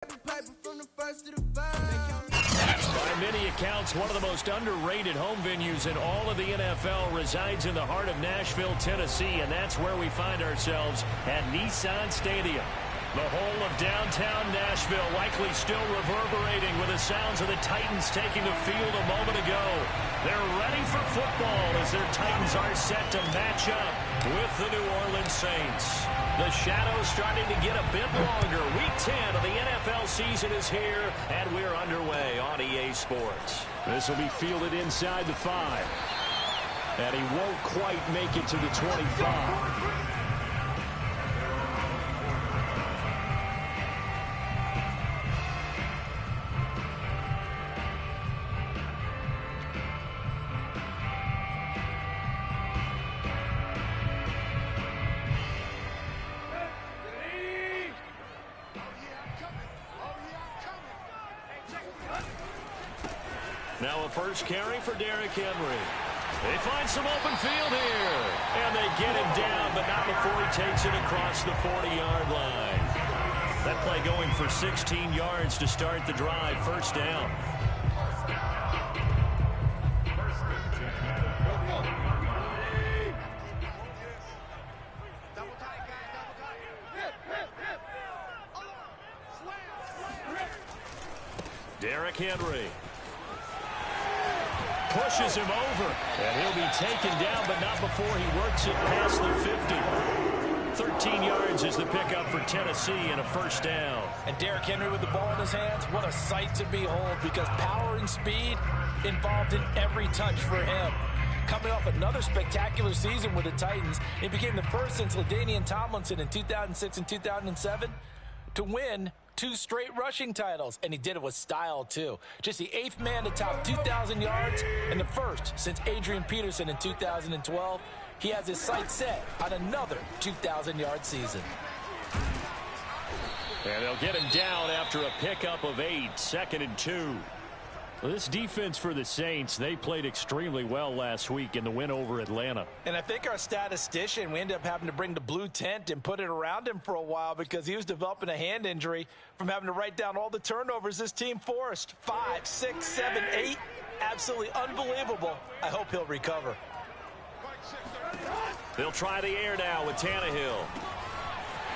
By many accounts, one of the most underrated home venues in all of the NFL resides in the heart of Nashville, Tennessee, and that's where we find ourselves at Nissan Stadium. The whole of downtown Nashville likely still reverberating with the sounds of the Titans taking the field a moment ago. They're ready for football as their Titans are set to match up with the New Orleans Saints. The shadow's starting to get a bit longer. Week 10 of the NFL season is here, and we're underway on EA Sports. This will be fielded inside the 5. And he won't quite make it to the 25. Now a first carry for Derrick Henry. They find some open field here. And they get him down, but not before he takes it across the 40-yard line. That play going for 16 yards to start the drive. First down. Derrick Henry pushes him over, and he'll be taken down, but not before he works it past the 50. 13 yards is the pickup for Tennessee and a first down. And Derrick Henry with the ball in his hands, what a sight to behold, because power and speed involved in every touch for him. Coming off another spectacular season with the Titans, he became the first since LaDainian Tomlinson in 2006 and 2007 to win 2 straight rushing titles, and he did it with style, too. Just the 8th man to top 2,000 yards, and the first since Adrian Peterson in 2012. He has his sights set on another 2,000-yard season. And they'll get him down after a pickup of 8, 2nd and 2. Well, this defense for the Saints, they played extremely well last week in the win over Atlanta. And I think our statistician, we ended up having to bring the blue tent and put it around him for a while because he was developing a hand injury from having to write down all the turnovers this team forced. 5, 6, 7, 8. Absolutely unbelievable. I hope he'll recover. They'll try the air now with Tannehill.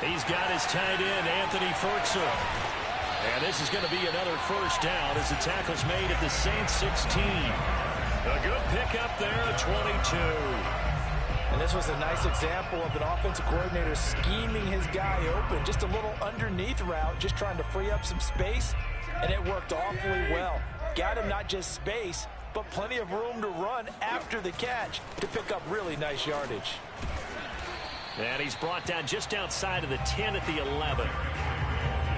He's got his tight end, Anthony Ferguson. And this is going to be another first down as the tackle's made at the Saints 16. A good pickup there at 22. And this was a nice example of an offensive coordinator scheming his guy open. Just a little underneath route, just trying to free up some space, and it worked awfully well. Got him not just space, but plenty of room to run after the catch to pick up really nice yardage. And he's brought down just outside of the 10 at the 11.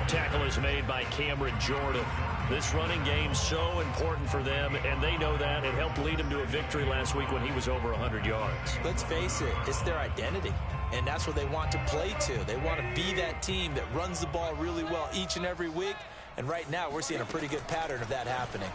Tackle is made by Cameron Jordan. This running game's so important for them, and they know that. It helped lead them to a victory last week when he was over 100 yards. Let's face it, it's their identity, and that's what they want to play to. They want to be that team that runs the ball really well each and every week, and right now we're seeing a pretty good pattern of that happening.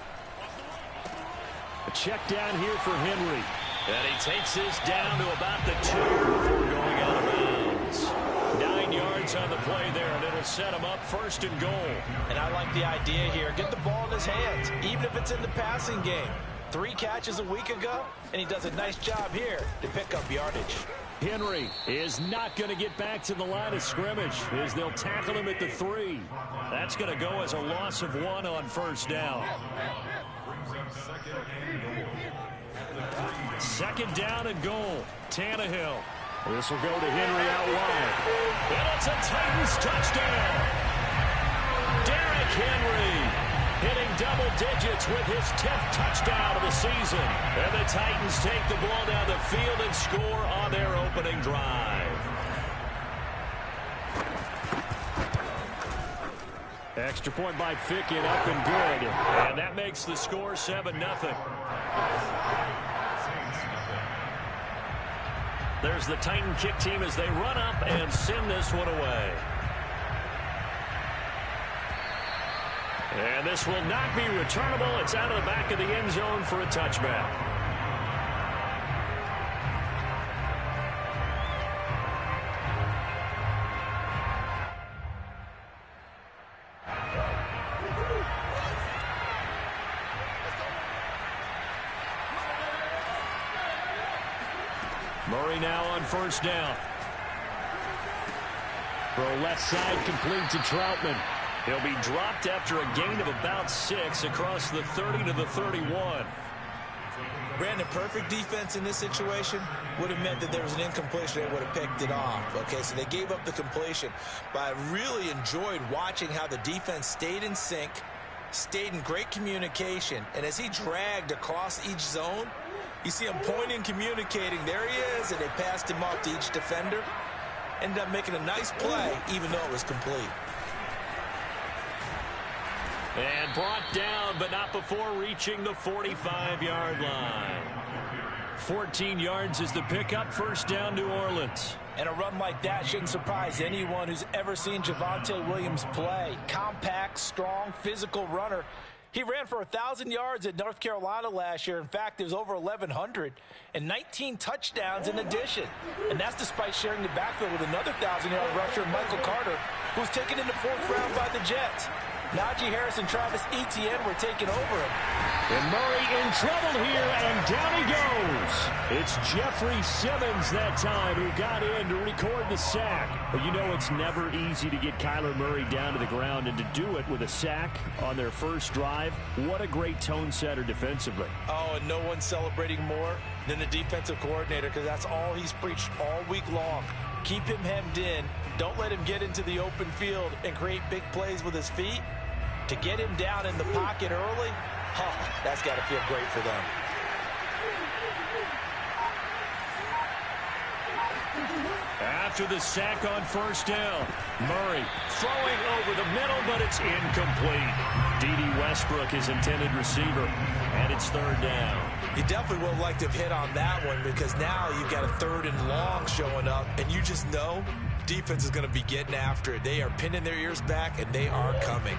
A check down here for Henry. And he takes this down to about the 2 before going out of bounds. 9 yards on the play there, and it'll set him up 1st and goal. And I like the idea here. Get the ball in his hands, even if it's in the passing game. 3 catches a week ago, and he does a nice job here to pick up yardage. Henry is not going to get back to the line of scrimmage as they'll tackle him at the 3. That's going to go as a loss of 1 on first down. 2nd down and goal. Tannehill. This will go to Henry out wide. And it's a Titans touchdown. Derrick Henry hitting double digits with his 10th touchdown of the season. And the Titans take the ball down the field and score on their opening drive. Extra point by Fickett, up and good. And that makes the score 7-0. There's the Titan kick team as they run up and send this one away. And this will not be returnable. It's out of the back of the end zone for a touchback. Murray now on first down. Throw left side complete to Troutman. He'll be dropped after a gain of about 6 across the 30 to the 31. Brandon, perfect defense in this situation would have meant that there was an incompletion. They would have picked it off. Okay, so they gave up the completion. But I really enjoyed watching how the defense stayed in sync, stayed in great communication. And as he dragged across each zone, you see him pointing, communicating. There he is, and they passed him off to each defender. Ended up making a nice play, even though it was complete. And brought down, but not before reaching the 45-yard line. 14 yards is the pickup. First down, New Orleans. And a run like that shouldn't surprise anyone who's ever seen Javonte Williams play. Compact, strong, physical runner. He ran for 1,000 yards at North Carolina last year. In fact, it was over 1,100 and 19 touchdowns in addition. And that's despite sharing the backfield with another 1,000-yard rusher, Michael Carter, who was taken in the 4th round by the Jets. Najee Harris and Travis Etienne were taking over him. And Murray in trouble here, and down he goes. It's Jeffrey Simmons that time who got in to record the sack. But you know it's never easy to get Kyler Murray down to the ground, and to do it with a sack on their first drive, what a great tone setter defensively. Oh, and no one's celebrating more than the defensive coordinator, because that's all he's preached all week long. Keep him hemmed in. Don't let him get into the open field and create big plays with his feet. To get him down in the pocket early, that's got to feel great for them. After the sack on first down, Murray throwing over the middle, but it's incomplete. D.D. Westbrook, his intended receiver, and it's 3rd down. You definitely would have liked to have hit on that one, because now you've got a 3rd and long showing up, and you just know defense is going to be getting after it. They are pinning their ears back, and they are coming.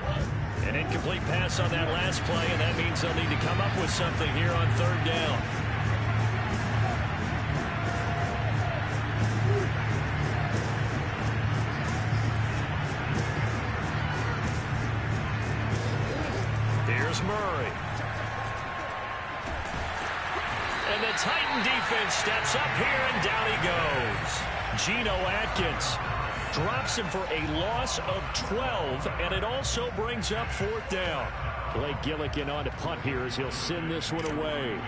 An incomplete pass on that last play, and that means they'll need to come up with something here on 3rd down. Here's Murray. And the Titan defense steps up here, and down he goes. Geno Atkins drops him for a loss of 12, and it also brings up 4th down. Blake Gillikin on to punt here as he'll send this one away.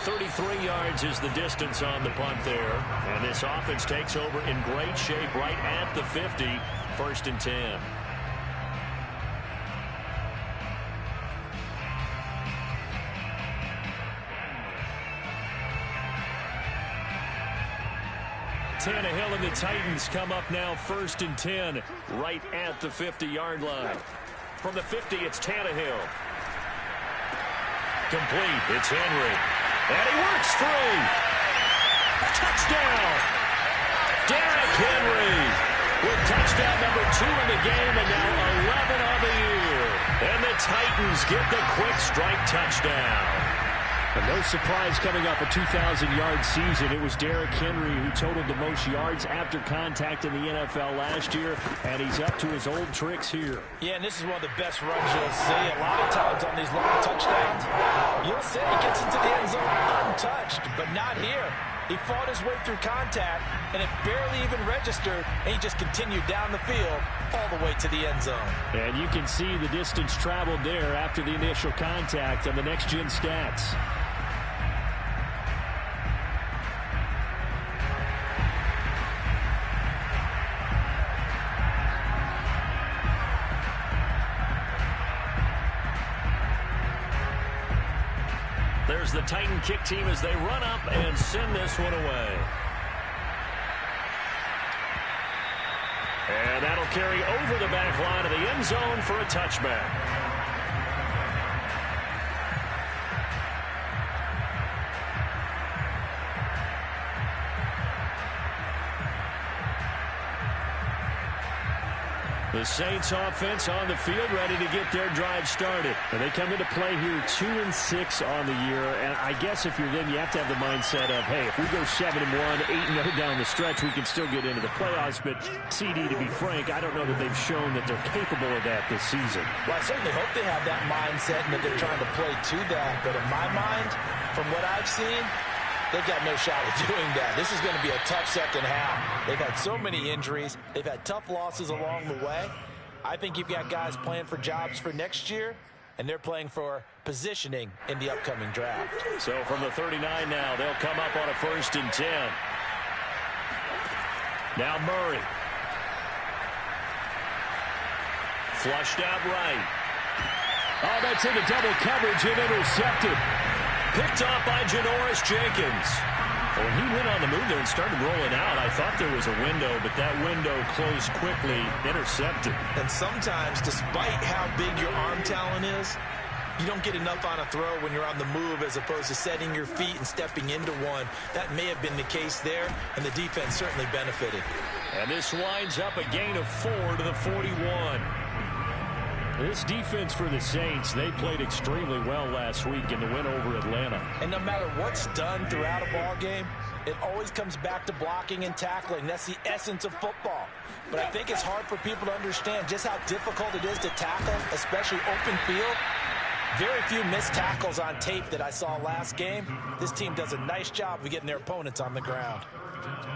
.33 yards is the distance on the punt there. And this offense takes over in great shape right at the 50. 1st and 10. Tannehill and the Titans come up now 1st and 10 right at the 50-yard line. From the 50, it's Tannehill. Complete. It's Henry. And he works free. Touchdown. Derrick Henry with touchdown number 2 in the game, and now 11 on the year. And the Titans get the quick strike touchdown. And no surprise coming off a 2,000-yard season. It was Derrick Henry who totaled the most yards after contact in the NFL last year, and he's up to his old tricks here. Yeah, and this is one of the best runs you'll see. A lot of times on these long touchdowns, you'll see he gets into the end zone untouched, but not here. He fought his way through contact, and it barely even registered, and he just continued down the field all the way to the end zone. And you can see the distance traveled there after the initial contact on the next-gen stats. There's the Titan kick team as they run up and send this one away. And that'll carry over the back line of the end zone for a touchback. The Saints offense on the field, ready to get their drive started. And they come into play here 2-6 on the year. And I guess if you're them, you have to have the mindset of, hey, if we go 7-1, 8-0 down the stretch, we can still get into the playoffs. But CD, to be frank, I don't know that they've shown that they're capable of that this season. Well, I certainly hope they have that mindset and that they're trying to play to that. But in my mind, from what I've seen, they've got no shot at doing that. This is going to be a tough second half. They've had so many injuries. They've had tough losses along the way. I think you've got guys playing for jobs for next year, and they're playing for positioning in the upcoming draft. So from the 39 now, they'll come up on a 1st and 10. Now Murray. Flushed out right. Oh, that's into double coverage and intercepted. Picked off by Janoris Jenkins. When he went on the move there and started rolling out, I thought there was a window, but that window closed quickly, intercepted. And sometimes, despite how big your arm talent is, you don't get enough on a throw when you're on the move as opposed to setting your feet and stepping into one. That may have been the case there, and the defense certainly benefited. And this winds up a gain of 4 to the 41. This defense for the Saints, they played extremely well last week in the win over Atlanta. And no matter what's done throughout a ball game, it always comes back to blocking and tackling. That's the essence of football. But I think it's hard for people to understand just how difficult it is to tackle, especially open field. Very few missed tackles on tape that I saw last game. This team does a nice job of getting their opponents on the ground.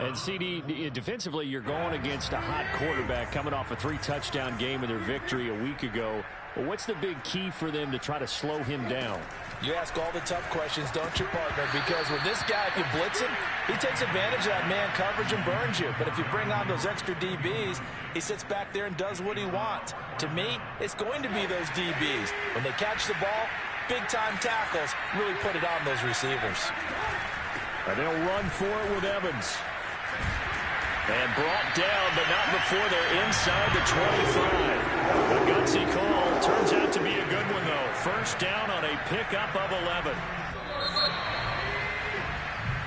And CD, defensively, you're going against a hot quarterback coming off a 3-touchdown game in their victory a week ago. Well, what's the big key for them to try to slow him down? You ask all the tough questions, don't you, partner? Because with this guy, if you blitz him, he takes advantage of that man coverage and burns you. But if you bring on those extra DBs, he sits back there and does what he wants. To me, it's going to be those DBs. When they catch the ball, big-time tackles really put it on those receivers. And they'll run for it with Evans. And brought down, but not before they're inside the 25. A gutsy call. Turns out to be a good one, though. First down on a pickup of 11.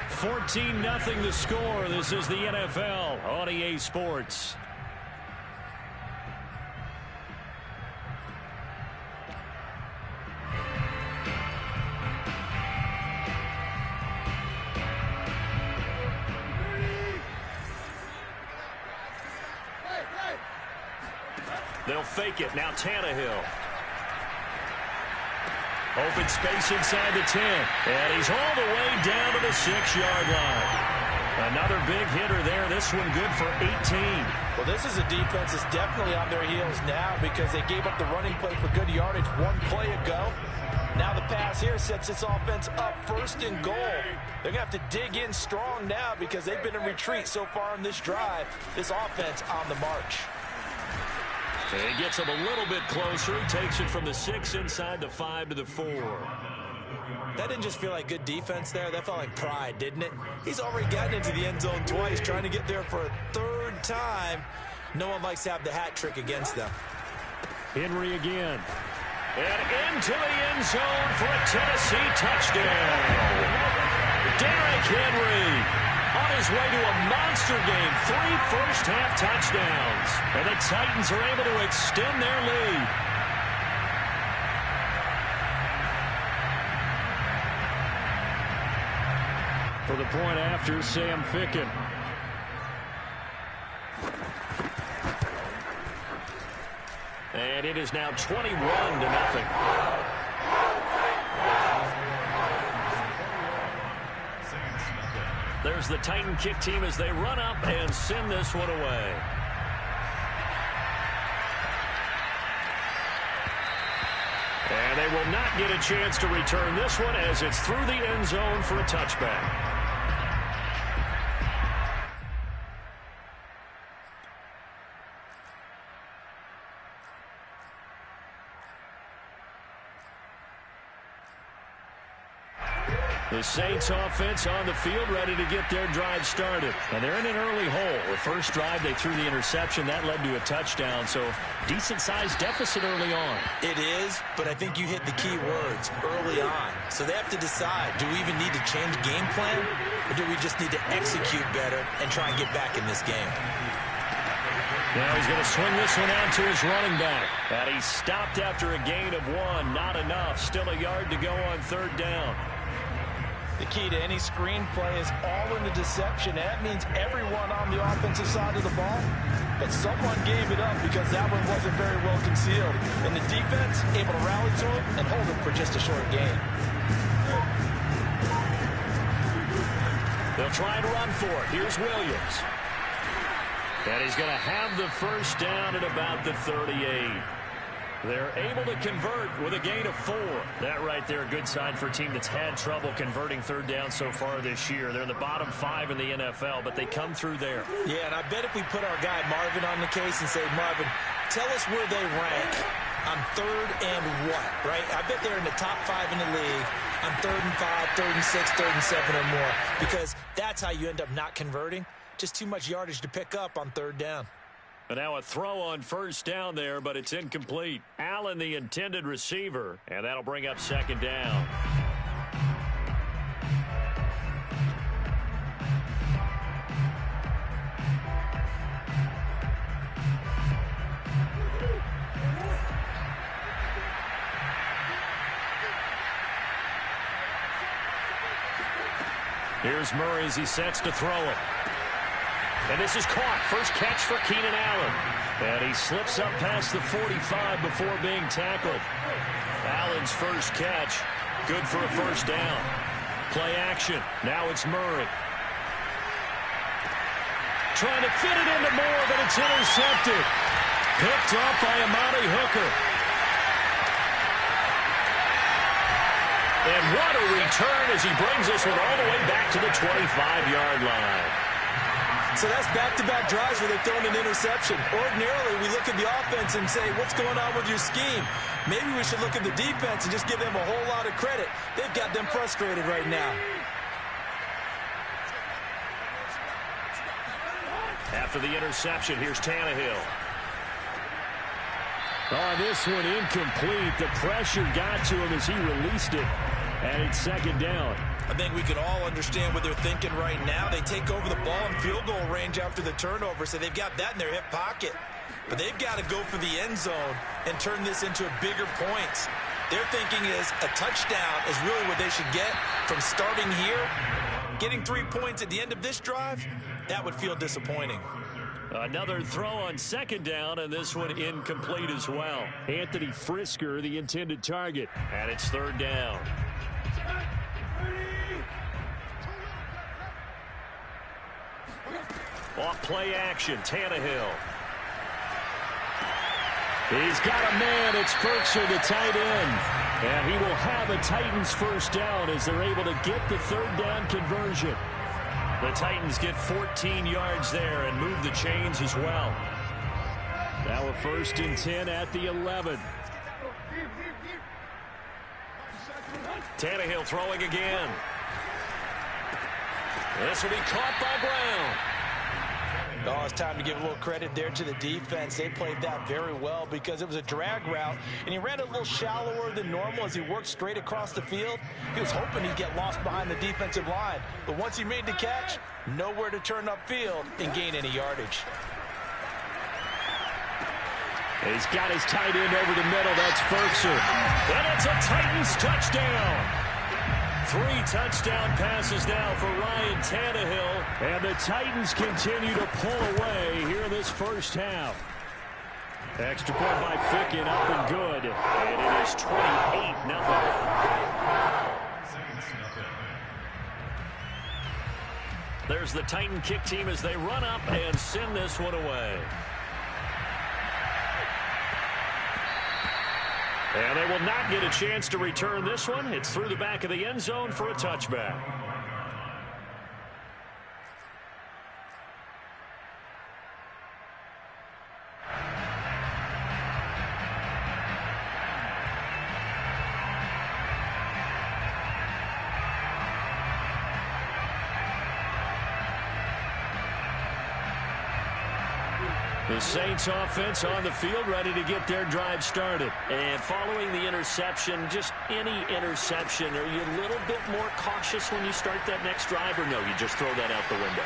14-0 the score. This is the NFL on EA Sports. They'll fake it. Now Tannehill. Open space inside the 10. And he's all the way down to the 6-yard line. Another big hitter there. This one good for 18. Well, this is a defense that's definitely on their heels now because they gave up the running play for good yardage one play ago. Now the pass here sets this offense up 1st and goal. They're going to have to dig in strong now because they've been in retreat so far on this drive. This offense on the march. And he gets him a little bit closer. He takes it from the 6 inside the 5 to the 4. That didn't just feel like good defense there. That felt like pride, didn't it? He's already gotten into the end zone twice, trying to get there for a 3rd time. No one likes to have the hat trick against them. Henry again. And into the end zone for a Tennessee touchdown. Derrick Henry on his way to a monster game. 3 first-half touchdowns. And the Titans are able to extend their lead. For the point after, Sam Ficken. And it is now 21-0. There's the Titan kick team as they run up and send this one away. And they will not get a chance to return this one as it's through the end zone for a touchback. The Saints offense on the field ready to get their drive started. And they're in an early hole. The first drive they threw the interception. That led to a touchdown. So decent-sized deficit early on. It is, but I think you hit the key words early on. So they have to decide, do we even need to change game plan? Or do we just need to execute better and try and get back in this game? Now he's going to swing this one out to his running back. And he stopped after a gain of 1. Not enough. Still a yard to go on third down. The key to any screenplay is all in the deception. That means everyone on the offensive side of the ball. But someone gave it up because that one wasn't very well concealed. And the defense able to rally to it and hold it for just a short gain. They'll try and run for it. Here's Williams. And he's going to have the first down at about the 38. They're able to convert with a gain of 4. That right there, a good sign for a team that's had trouble converting third down so far this year. They're in the bottom 5 in the NFL, but they come through there. Yeah, and I bet if we put our guy Marvin on the case and say, Marvin, tell us where they rank on third and what, right? I bet they're in the top 5 in the league on third and 5, third and 6, third and 7 or more, because that's how you end up not converting. Just too much yardage to pick up on third down. And now a throw on first down there, but it's incomplete. Allen, the intended receiver, and that'll bring up second down. Here's Murray as he sets to throw it. And this is caught. First catch for Keenan Allen. And he slips up past the 45 before being tackled. Allen's first catch, good for a first down. Play action. Now it's Murray. Trying to fit it into Moore, but it's intercepted. Picked up by Amani Hooker. And what a return as he brings this one all the way back to the 25-yard line. So that's back-to-back drives where they've thrown an interception. Ordinarily, we look at the offense and say, what's going on with your scheme? Maybe we should look at the defense and just give them a whole lot of credit. They've got them frustrated right now. After the interception, here's Tannehill. Oh, this one incomplete. The pressure got to him as he released it. And it's second down. I think we can all understand what they're thinking right now. They take over the ball in field goal range after the turnover, so they've got that in their hip pocket. But they've got to go for the end zone and turn this into bigger points. Their thinking is a touchdown is really what they should get from starting here. Getting 3 points at the end of this drive, that would feel disappointing. Another throw on second down, and this one incomplete as well. Anthony Frisker, the intended target. And it's third down. Off play action, Tannehill. He's got a man. It's Berkshire, the tight end. And he will have a Titans first down as they're able to get the third down conversion. The Titans get 14 yards there and move the chains as well. Now a 1st and 10 at the 11. Tannehill throwing again. This will be caught by Brown. Oh, it's time to give a little credit there to the defense. They played that very well because it was a drag route, and he ran a little shallower than normal as he worked straight across the field. He was hoping he'd get lost behind the defensive line, but once he made the catch, nowhere to turn upfield and gain any yardage. He's got his tight end over the middle. That's Berkshire. And it's a Titans touchdown. 3 touchdown passes now for Ryan Tannehill. And the Titans continue to pull away here in this first half. Extra point by Ficken, up and good. And it is 28-0. There's the Titan kick team as they run up and send this one away. And they will not get a chance to return this one. It's through the back of the end zone for a touchback. The Saints offense on the field, ready to get their drive started. And following the interception, just any interception, are you a little bit more cautious when you start that next drive, or no, you just throw that out the window?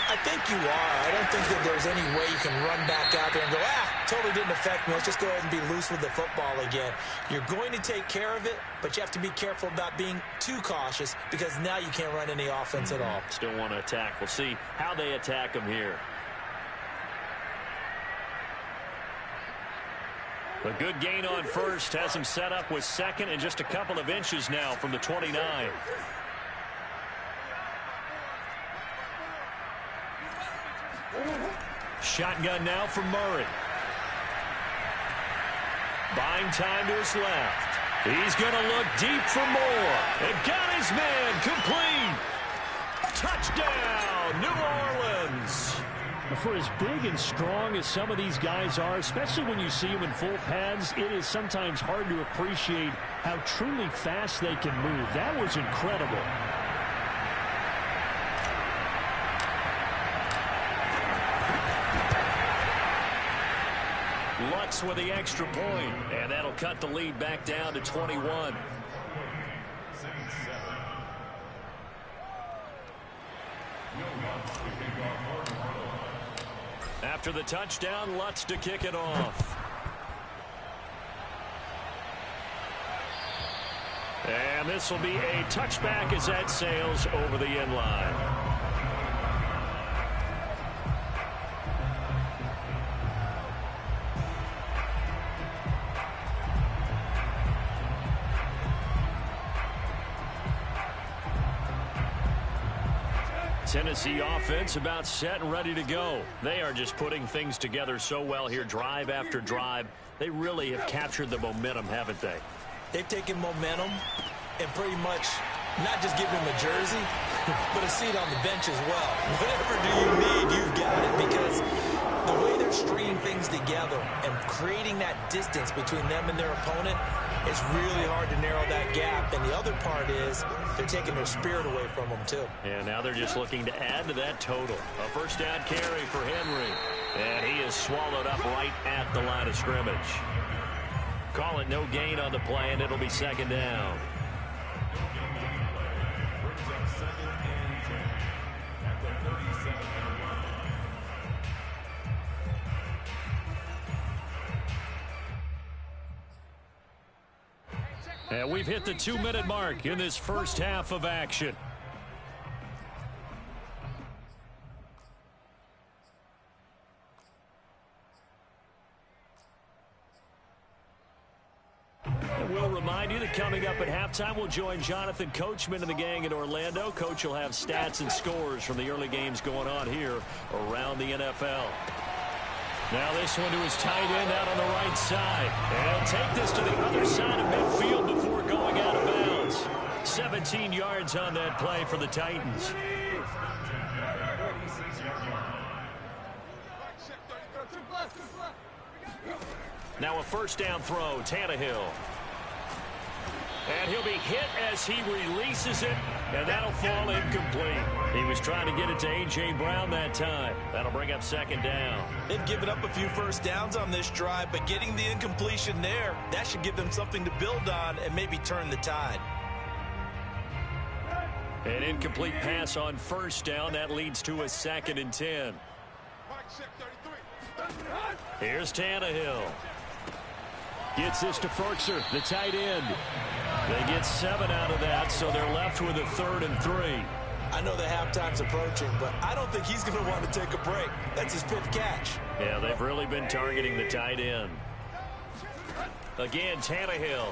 I think you are. I don't think that there's any way you can run back out there and go, totally didn't affect me. Let's just go ahead and be loose with the football again. You're going to take care of it, but you have to be careful about being too cautious because now you can't run any offense at all. Still want to attack. We'll see how they attack him here. A good gain on first has him set up with second and just a couple of inches now from the 29. Shotgun now for Murray. Buying time to his left. He's going to look deep for more. And got his man complete. Touchdown, New Orleans. For as big and strong as some of these guys are, especially when you see them in full pads, it is sometimes hard to appreciate how truly fast they can move. That was incredible. Lutz with the extra point, and that'll cut the lead back down to 21. After the touchdown, Lutz to kick it off. And this will be a touchback as that sails over the end line. Tennessee offense about set and ready to go. They are just putting things together so well here, drive after drive. They really have captured the momentum, haven't they? They've taken momentum and pretty much not just given him a jersey, but a seat on the bench as well. Whatever do you need, you've got it, because the way they're stringing things together and creating that distance between them and their opponent, it's really hard to narrow that gap. And the other part is they're taking their spirit away from them, too. And now they're just looking to add to that total. A first down carry for Henry. And he is swallowed up right at the line of scrimmage. Call it no gain on the play, and it'll be second down. And we've hit the 2-minute mark in this first half of action. And we'll remind you that coming up at halftime, we'll join Jonathan Coachman and the gang in Orlando. Coach will have stats and scores from the early games going on here around the NFL. Now this one to his tight end out on the right side. And take this to the other side of midfield before going out of bounds. 17 yards on that play for the Titans. Now a first down throw, Tannehill. And he'll be hit as he releases it, and that'll fall incomplete. He was trying to get it to A.J. Brown that time. That'll bring up second down. They've given up a few first downs on this drive, but getting the incompletion there, that should give them something to build on and maybe turn the tide. An incomplete pass on first down. That leads to a 2nd and 10. Here's Tannehill. Gets this to Ferkser, the tight end. They get 7 out of that, so they're left with a 3rd and 3. I know the halftime's approaching, but I don't think he's going to want to take a break. That's his 5th catch. Yeah, they've really been targeting the tight end. Again, Tannehill.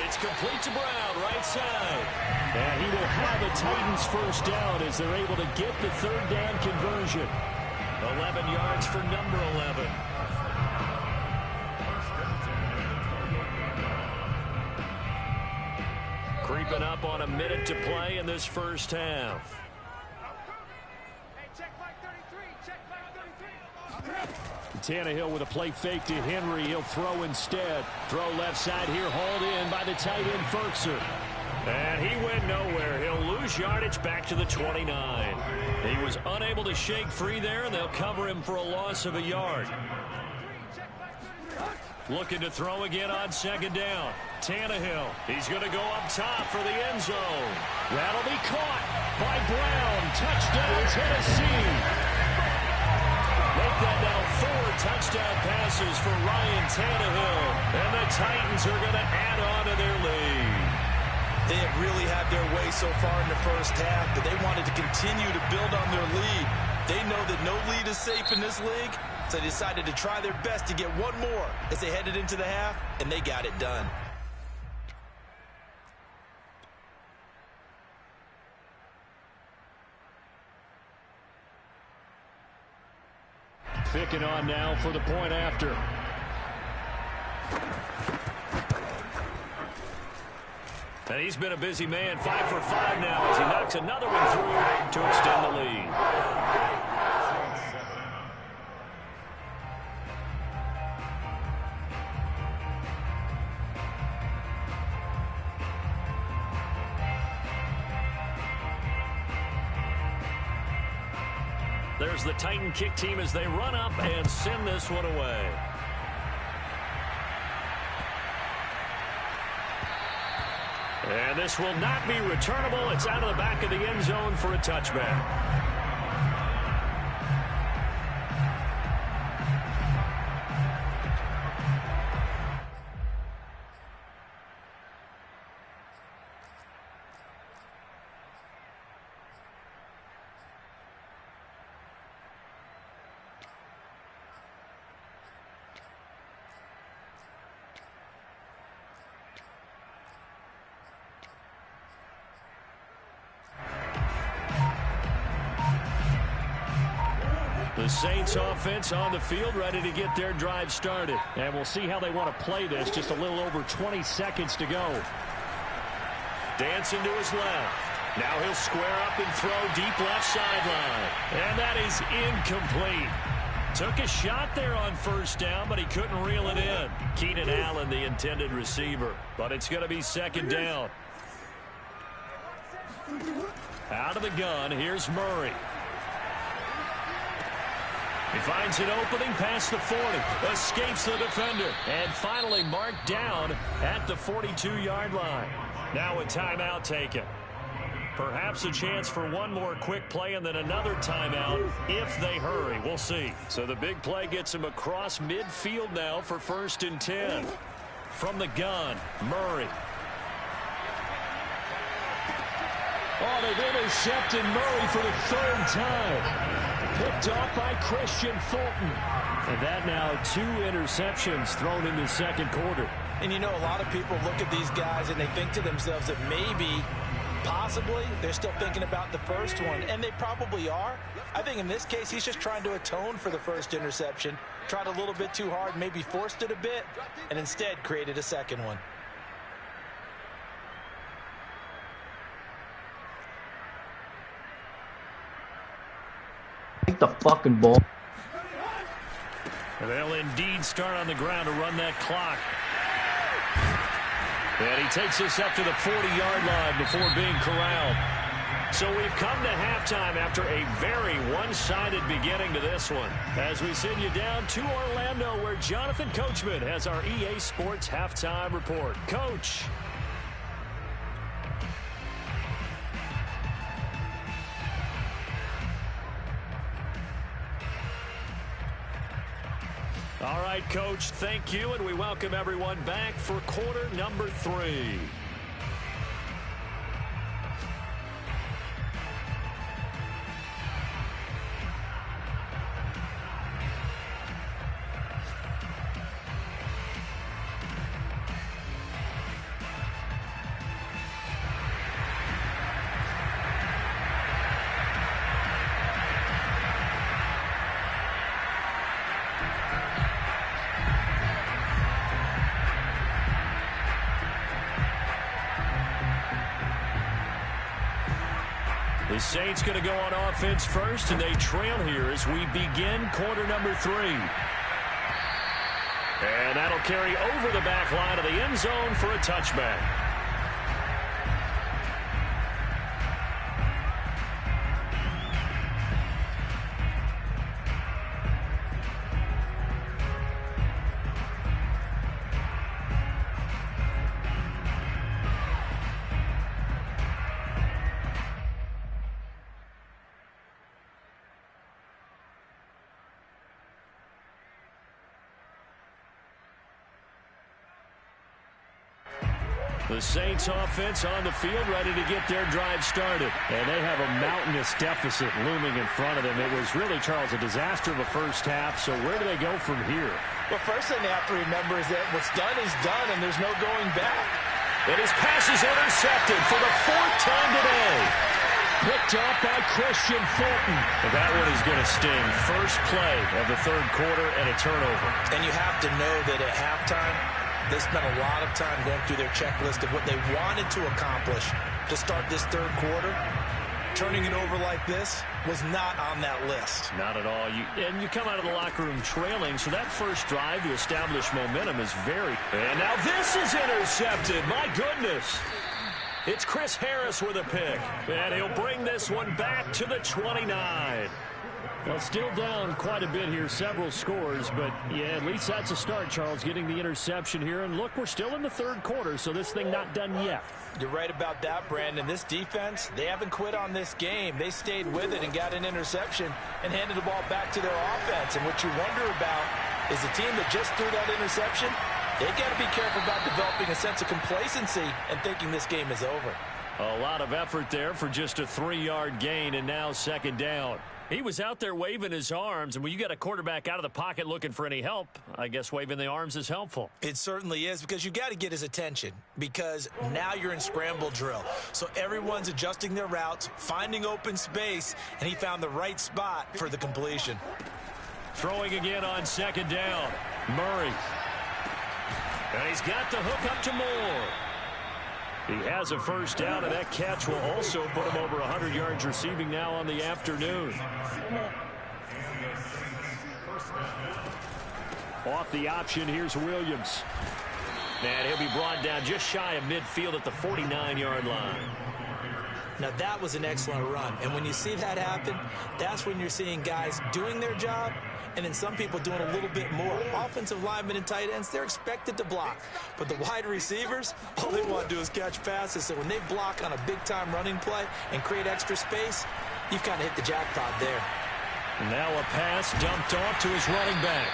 It's complete to Brown, right side. And he will have a Titans first down as they're able to get the 3rd down conversion. 11 yards for number 11. Creeping up on a minute to play in this first half. Tannehill with a play fake to Henry. He'll throw instead. Throw left side here, hauled in by the tight end Ferkser. And he went nowhere. He'll lose yardage back to the 29. He was unable to shake free there, and they'll cover him for a loss of a yard. Looking to throw again on second down. Tannehill. He's going to go up top for the end zone. That'll be caught by Brown. Touchdown, Tennessee. Make that now 4 touchdown passes for Ryan Tannehill. And the Titans are going to add on to their lead. They have really had their way so far in the first half, but they wanted to continue to build on their lead. They know that no lead is safe in this league, so they decided to try their best to get one more as they headed into the half, and they got it done. Picking on now for the point after. And he's been a busy man, 5 for 5 now as he knocks another one through to extend the lead. There's the Titan kick team as they run up and send this one away. And this will not be returnable. It's out of the back of the end zone for a touchback. The Saints offense on the field ready to get their drive started. And we'll see how they want to play this. Just a little over 20 seconds to go. Dancing to his left. Now he'll square up and throw deep left sideline. And that is incomplete. Took a shot there on first down, but he couldn't reel it in. Keenan Allen, the intended receiver. But it's going to be second down. Out of the gun, here's Murray. He finds an opening past the 40, escapes the defender, and finally marked down at the 42-yard line. Now a timeout taken. Perhaps a chance for one more quick play and then another timeout if they hurry. We'll see. So the big play gets him across midfield now for 1st and 10. From the gun, Murray. Oh, they've intercepted Murray for the 3rd time. Picked off by Christian Fulton. And that now 2 interceptions thrown in the second quarter. And you know, a lot of people look at these guys and they think to themselves that maybe, possibly, they're still thinking about the first one. And they probably are. I think in this case, he's just trying to atone for the first interception. Tried a little bit too hard, maybe forced it a bit, and instead created a second one. Take the fucking ball. And they'll indeed start on the ground to run that clock. And he takes us up to the 40-yard line before being corralled. So we've come to halftime after a very one-sided beginning to this one. As we send you down to Orlando, where Jonathan Coachman has our EA Sports halftime report. Coach. All right, Coach, thank you, and we welcome everyone back for quarter number 3. The Saints going to go on offense first, and they trail here as we begin quarter number 3. And that'll carry over the back line of the end zone for a touchback. The Saints offense on the field, ready to get their drive started. And they have a mountainous deficit looming in front of them. It was really, Charles, a disaster of a first half. So where do they go from here? Well, first thing they have to remember is that what's done is done, and there's no going back. And his pass is intercepted for the 4th time today. Picked up by Christian Fulton. And that one is going to sting. First play of the 3rd quarter and a turnover. And you have to know that at halftime, they spent a lot of time going through their checklist of what they wanted to accomplish to start this 3rd quarter. Turning it over like this was not on that list. Not at all. And you come out of the locker room trailing, so that first drive to establish momentum is very... And now this is intercepted. My goodness. It's Chris Harris with a pick. And he'll bring this one back to the 29. Well, still down quite a bit here, several scores, but yeah, at least that's a start, Charles, getting the interception here. And look, we're still in the 3rd quarter, so this thing not done yet. You're right about that, Brandon. This defense, they haven't quit on this game. They stayed with it and got an interception and handed the ball back to their offense. And what you wonder about is the team that just threw that interception, they got to be careful about developing a sense of complacency and thinking this game is over. A lot of effort there for just a 3-yard gain, and now 2nd down. He was out there waving his arms, and when you got a quarterback out of the pocket looking for any help, I guess waving the arms is helpful. It certainly is, because you got to get his attention, because now you're in scramble drill. So everyone's adjusting their routes, finding open space, and he found the right spot for the completion. Throwing again on 2nd down. Murray. And he's got the hook up to Moore. He has a first down, and that catch will also put him over 100 yards receiving now on the afternoon. Off the option, here's Williams. And he'll be brought down just shy of midfield at the 49-yard line. Now, that was an excellent run. And when you see that happen, that's when you're seeing guys doing their job, and then some people doing a little bit more. Offensive linemen and tight ends, they're expected to block. But the wide receivers, all they want to do is catch passes. So when they block on a big-time running play and create extra space, you've kind of hit the jackpot there. Now a pass dumped off to his running back.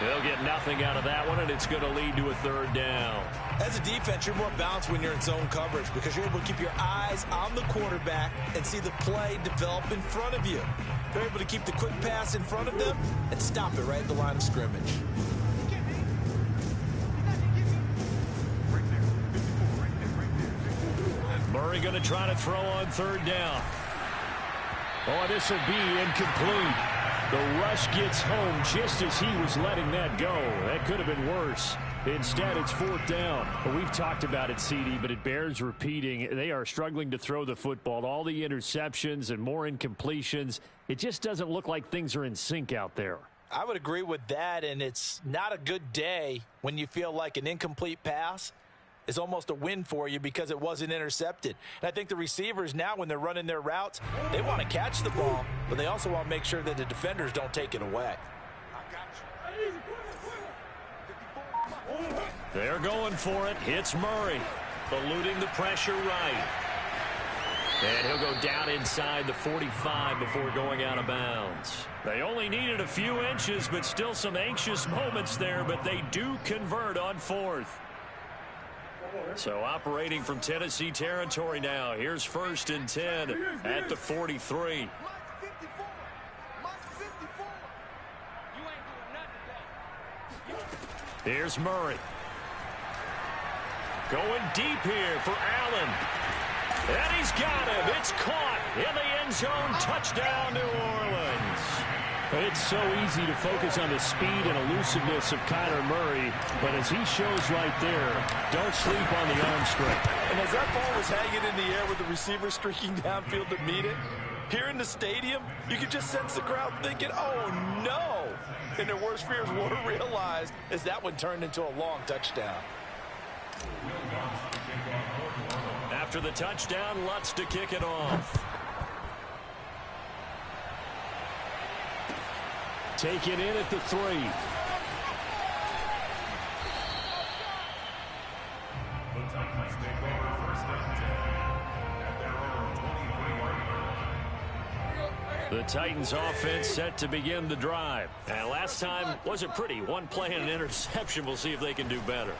They'll get nothing out of that one, and it's going to lead to a 3rd down. As a defense, you're more balanced when you're in zone coverage because you're able to keep your eyes on the quarterback and see the play develop in front of you. They're able to keep the quick pass in front of them and stop it right at the line of scrimmage. Murray going to try to throw on 3rd down. Oh, this will be incomplete. The rush gets home just as he was letting that go. That could have been worse. Instead, it's 4th down. Well, we've talked about it, CD, but it bears repeating. They are struggling to throw the football. All the interceptions and more incompletions. It just doesn't look like things are in sync out there. I would agree with that, and it's not a good day when you feel like an incomplete pass is almost a win for you because it wasn't intercepted. And I think the receivers now, when they're running their routes, they want to catch the ball, but they also want to make sure that the defenders don't take it away. They're going for it. Hits Murray. Eluding the pressure right. And he'll go down inside the 45 before going out of bounds. They only needed a few inches, but still some anxious moments there, but they do convert on 4th. So operating from Tennessee territory now. Here's 1st and 10 at the 43. Here's Murray. Going deep here for Allen. And he's got him. It's caught in the end zone. Touchdown, New Orleans. It's so easy to focus on the speed and elusiveness of Kyler Murray, but as he shows right there, don't sleep on the arm strength. And as that ball was hanging in the air with the receiver streaking downfield to meet it, here in the stadium, you could just sense the crowd thinking, oh, no. And their worst fears were realized as that one turned into a long touchdown. After the touchdown, Lutz to kick it off. Take it in at the 3. The Titans offense set to begin the drive. And last time wasn't pretty. One play and an interception. We'll see if they can do better.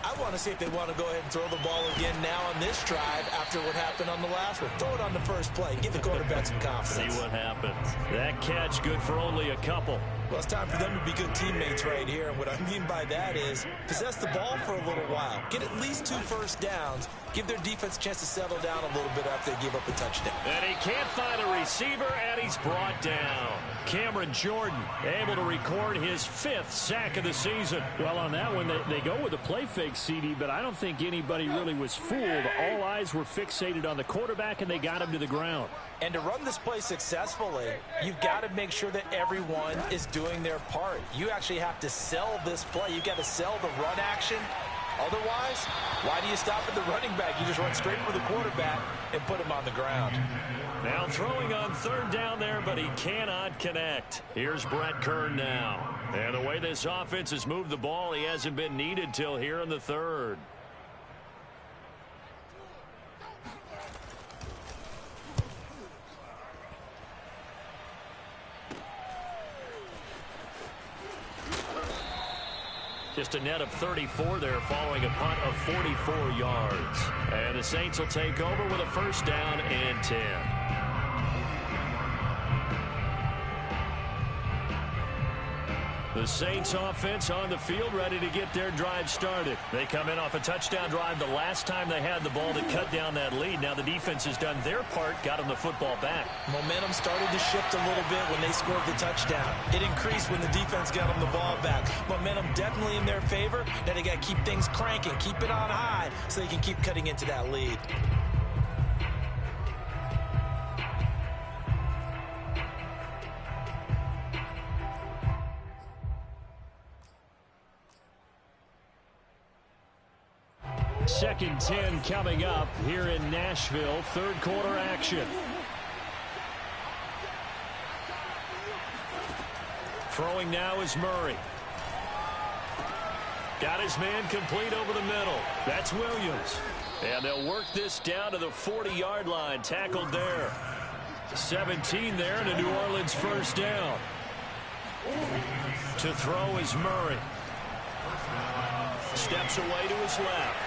I want to see if they want to go ahead and throw the ball again now on this drive after what happened on the last one. Throw it on the first play. Give the quarterback some confidence. See what happens. That catch good for only a couple. Well, it's time for them to be good teammates right here. And what I mean by that is possess the ball for a little while. Get at least 2 first downs. Give their defense a chance to settle down a little bit after they give up a touchdown. And he can't find a receiver, and he's brought down. Cameron Jordan able to record his 5th sack of the season. Well, on that one, they go with a play fake, CD, but I don't think anybody really was fooled. All eyes were fixated on the quarterback, and they got him to the ground. And to run this play successfully, you've got to make sure that everyone is doing their part. You actually have to sell this play. You've got to sell the run action. Otherwise, why do you stop at the running back? You just run straight for the quarterback and put him on the ground. Now throwing on 3rd down there, but he cannot connect. Here's Brett Kern now. And the way this offense has moved the ball, he hasn't been needed till here in the 3rd. Just a net of 34 there following a punt of 44 yards. And the Saints will take over with a 1st down and 10. The Saints offense on the field ready to get their drive started. They come in off a touchdown drive the last time they had the ball to cut down that lead. Now the defense has done their part, got them the football back. Momentum started to shift a little bit when they scored the touchdown. It increased when the defense got them the ball back. Momentum definitely in their favor. Now they got to keep things cranking, keep it on high so they can keep cutting into that lead. Second 10 coming up here in Nashville. 3rd quarter action. Throwing now is Murray. Got his man complete over the middle. That's Williams. And they'll work this down to the 40-yard line. Tackled there. 17 there and a New Orleans 1st down. To throw is Murray. Steps away to his left.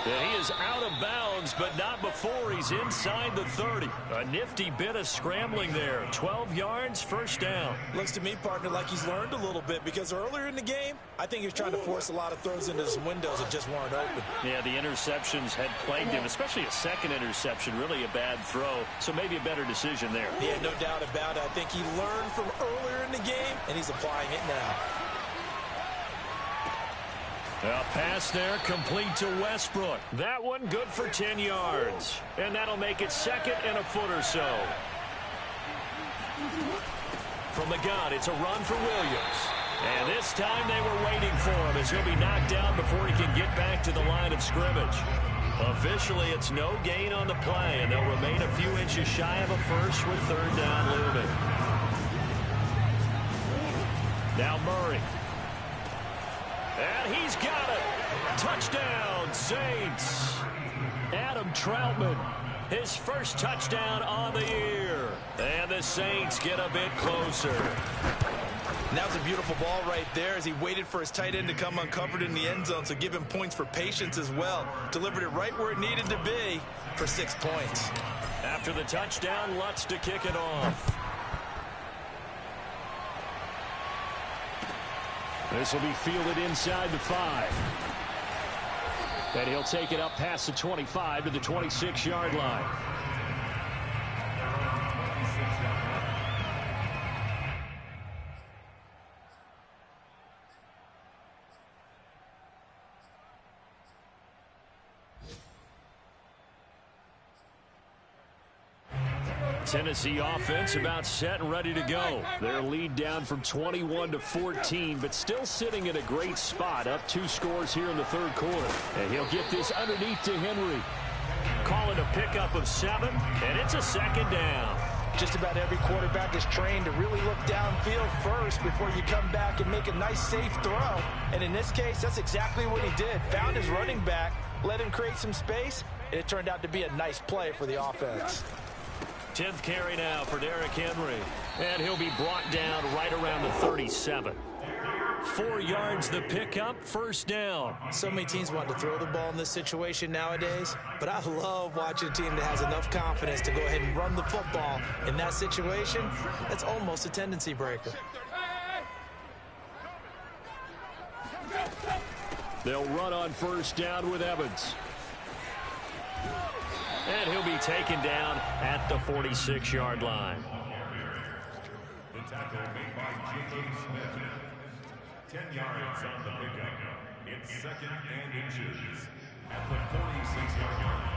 And he is out of bounds, but not before he's inside the 30. A nifty bit of scrambling there. 12 yards, 1st down. Looks to me, partner, like he's learned a little bit because earlier in the game, I think he was trying to force a lot of throws into some windows that just weren't open. Yeah, the interceptions had plagued him, especially a 2nd interception, really a bad throw. So maybe a better decision there. Yeah, no doubt about it. I think he learned from earlier in the game, and he's applying it now. A pass there complete to Westbrook. That one good for 10 yards. And that'll make it 2nd and a foot or so. From the gun, it's a run for Williams. And this time they were waiting for him as he'll be knocked down before he can get back to the line of scrimmage. Officially, it's no gain on the play, and they'll remain a few inches shy of a first with 3rd down looming. Now Murray. And he's got it. Touchdown, Saints. Adam Troutman, his 1st touchdown on the year. And the Saints get a bit closer. And that was a beautiful ball right there as he waited for his tight end to come uncovered in the end zone, so give him points for patience as well. Delivered it right where it needed to be for 6 points. After the touchdown, Lutz to kick it off. This will be fielded inside the 5. And he'll take it up past the 25 to the 26-yard line. Tennessee offense about set and ready to go. Their lead down from 21 to 14, but still sitting in a great spot. Up 2 scores here in the 3rd quarter. And he'll get this underneath to Henry. Call it a pickup of 7, and it's a 2nd down. Just about every quarterback is trained to really look downfield first before you come back and make a nice, safe throw. And in this case, that's exactly what he did. Found his running back, let him create some space, and it turned out to be a nice play for the offense. 10th carry now for Derrick Henry. And he'll be brought down right around the 37. 4 yards the pickup, first down. So many teams want to throw the ball in this situation nowadays, but I love watching a team that has enough confidence to go ahead and run the football in that situation. That's almost a tendency breaker. They'll run on first down with Evans. And he'll be taken down at the 46-yard line. The tackle made by J.K. Smith. 10 yards on the pickup. It's 2nd and inches at the 46-yard line.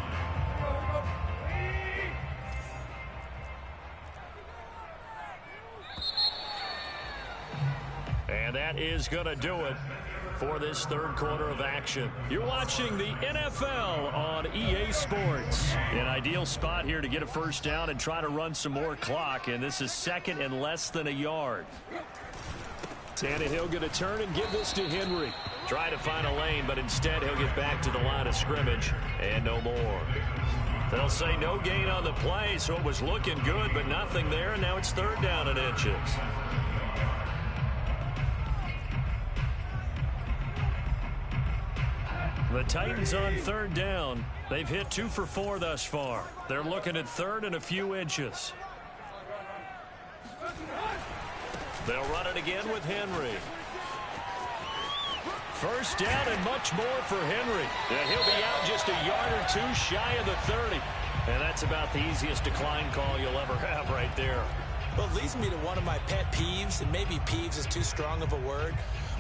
And that is going to do it for this third quarter of action. You're watching the NFL on EA Sports. An ideal spot here to get a first down and try to run some more clock, and this is 2nd and less than a yard. Tannehill going to turn and give this to Henry. Try to find a lane, but instead he'll get back to the line of scrimmage and no more. They'll say no gain on the play, so it was looking good, but nothing there, and now it's 3rd down and inches. The Titans on 3rd down. They've hit 2 for 4 thus far. They're looking at 3rd and a few inches. They'll run it again with Henry. First down and much more for Henry. And he'll be out just a yard or 2 shy of the 30. And that's about the easiest decline call you'll ever have right there. Well, it leads me to one of my pet peeves, and maybe peeves is too strong of a word,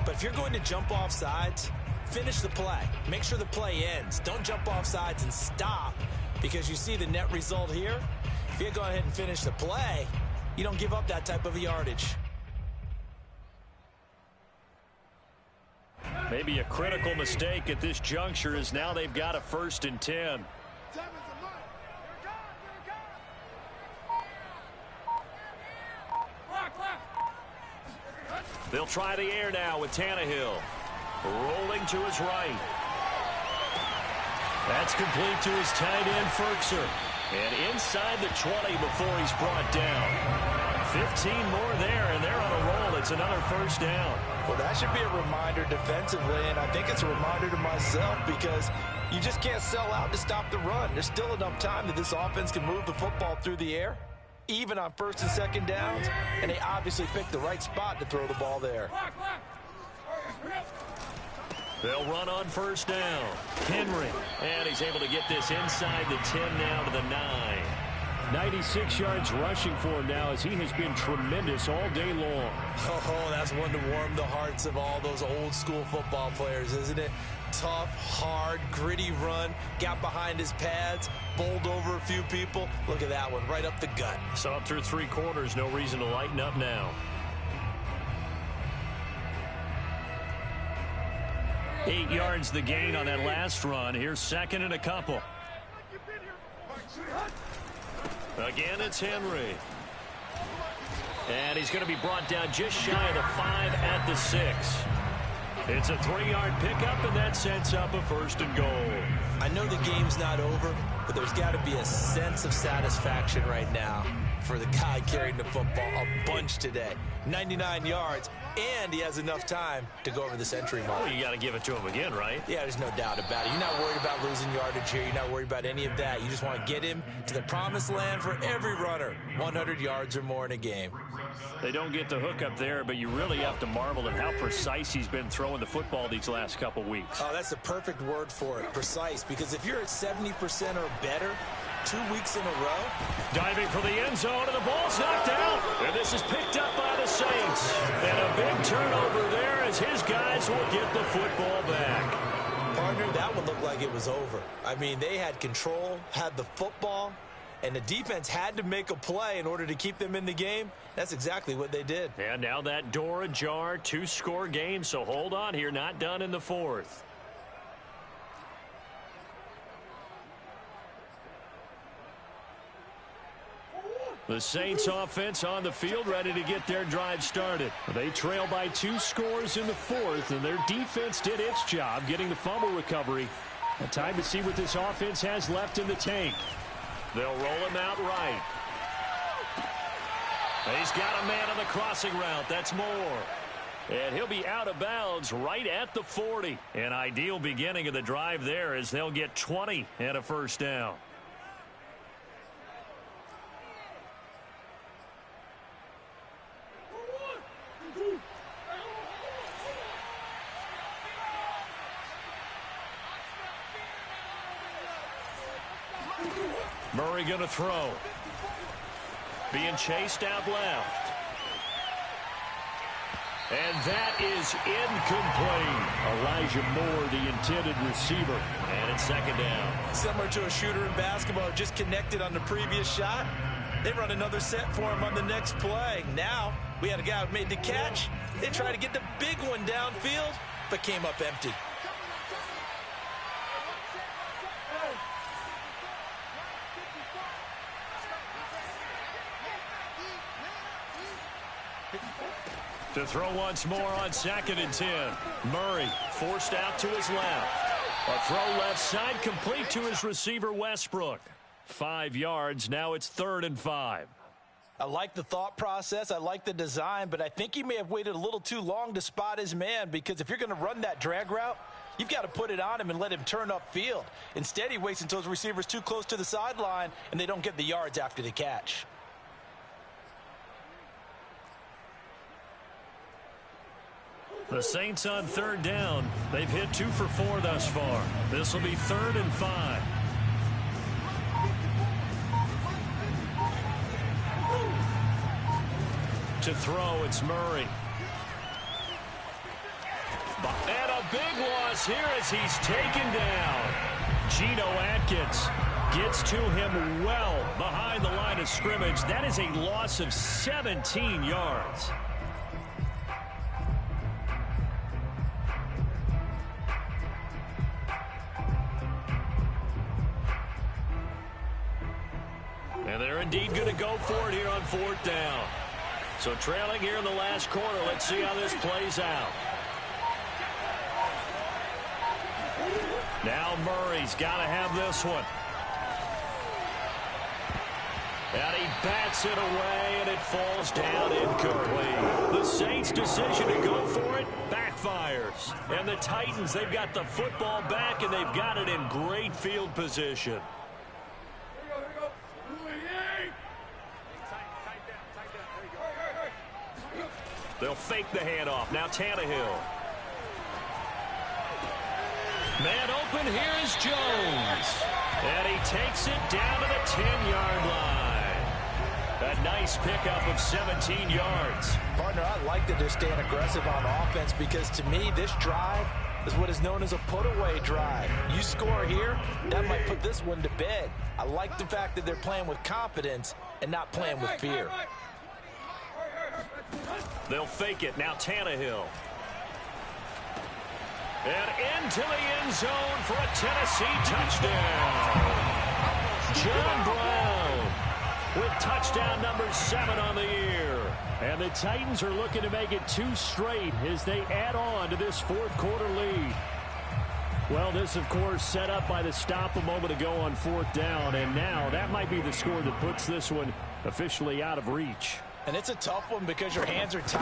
but if you're going to jump off sides, finish the play. Make sure the play ends. Don't jump off sides and stop, because you see the net result here. If you go ahead and finish the play, you don't give up that type of yardage. Maybe a critical mistake at this juncture is now they've got a 1st and 10. They'll try the air now with Tannehill. Rolling to his right. That's complete to his tight end, Ferkser. And inside the 20 before he's brought down. 15 more there, and they're on a roll. It's another first down. Well, that should be a reminder defensively, and I think it's a reminder to myself because you just can't sell out to stop the run. There's still enough time that this offense can move the football through the air, even on 1st and 2nd downs, and they obviously picked the right spot to throw the ball there. They'll run on first down. Henry, and he's able to get this inside the 10 now to the 9. 96 yards rushing for him now as he has been tremendous all day long. Oh, that's one to warm the hearts of all those old school football players, isn't it? Tough, hard, gritty run, got behind his pads, bowled over a few people. Look at that one, right up the gut. So up through 3 quarters, no reason to lighten up now. 8 yards the gain on that last run. Here's 2nd and a couple. Again, it's Henry. And he's going to be brought down just shy of the 5 at the 6. It's a 3-yard pickup, and that sets up a 1st and goal. I know the game's not over, but there's got to be a sense of satisfaction right now for the guy carrying the football a bunch today. 99 yards, and he has enough time to go over the century mark. Well, you got to give it to him again, right? Yeah, there's no doubt about it. You're not worried about losing yardage here. You're not worried about any of that. You just want to get him to the promised land for every runner. 100 yards or more in a game. They don't get the hook up there, but you really have to marvel at how precise he's been throwing the football these last couple weeks. Oh, that's the perfect word for it, precise, because if you're at 70% or better 2 weeks in a row. Diving for the end zone, and the ball's knocked out. And this is picked up by the Saints. And a big turnover there as his guys will get the football back. Partner, that one looked like it was over. I mean, they had control, had the football, and the defense had to make a play in order to keep them in the game. That's exactly what they did. And now that door ajar, 2-score game, so hold on here, not done in the 4th. The Saints offense on the field ready to get their drive started. They trail by 2 scores in the 4th, and their defense did its job getting the fumble recovery. A time to see what this offense has left in the tank. They'll roll him out right. He's got a man on the crossing route. That's Moore. And he'll be out of bounds right at the 40. An ideal beginning of the drive there as they'll get 20 and a first down. Murray going to throw. Being chased out left. And that is incomplete. Elijah Moore, the intended receiver. And it's second down. Similar to a shooter in basketball, just connected on the previous shot. They run another set for him on the next play. Now, we had a guy who made the catch. They tried to get the big one downfield, but came up empty. To throw once more on 2nd and 10. Murray forced out to his left. A throw left side complete to his receiver Westbrook. 5 yards. Now it's 3rd and 5. I like the thought process. I like the design, but I think he may have waited a little too long to spot his man, because if you're going to run that drag route, you've got to put it on him and let him turn upfield. Instead, he waits until his receiver's too close to the sideline and they don't get the yards after the catch. The Saints on 3rd down. They've hit 2 for 4 thus far. This will be 3rd and 5. To throw, it's Murray. And a big loss here as he's taken down. Geno Atkins gets to him well behind the line of scrimmage. That is a loss of 17 yards. And they're indeed going to go for it here on 4th down. So trailing here in the last quarter. Let's see how this plays out. Now Murray's got to have this one. And he bats it away, and it falls down incomplete. The Saints' decision to go for it backfires. And the Titans, they've got the football back, and they've got it in great field position. They'll fake the handoff. Now Tannehill. Man open, here is Jones. And he takes it down to the 10-yard line. A nice pickup of 17 yards. Partner, I like that they're staying aggressive on offense, because to me, this drive is what is known as a put-away drive. You score here, that might put this one to bed. I like the fact that they're playing with confidence and not playing with fear. They'll fake it. Now Tannehill. And into the end zone for a Tennessee touchdown. John Brown with touchdown number 7 on the year. And the Titans are looking to make it 2 straight as they add on to this 4th quarter lead. Well, this, of course, set up by the stop a moment ago on 4th down. And now that might be the score that puts this one officially out of reach. And it's a tough one because your hands are tied.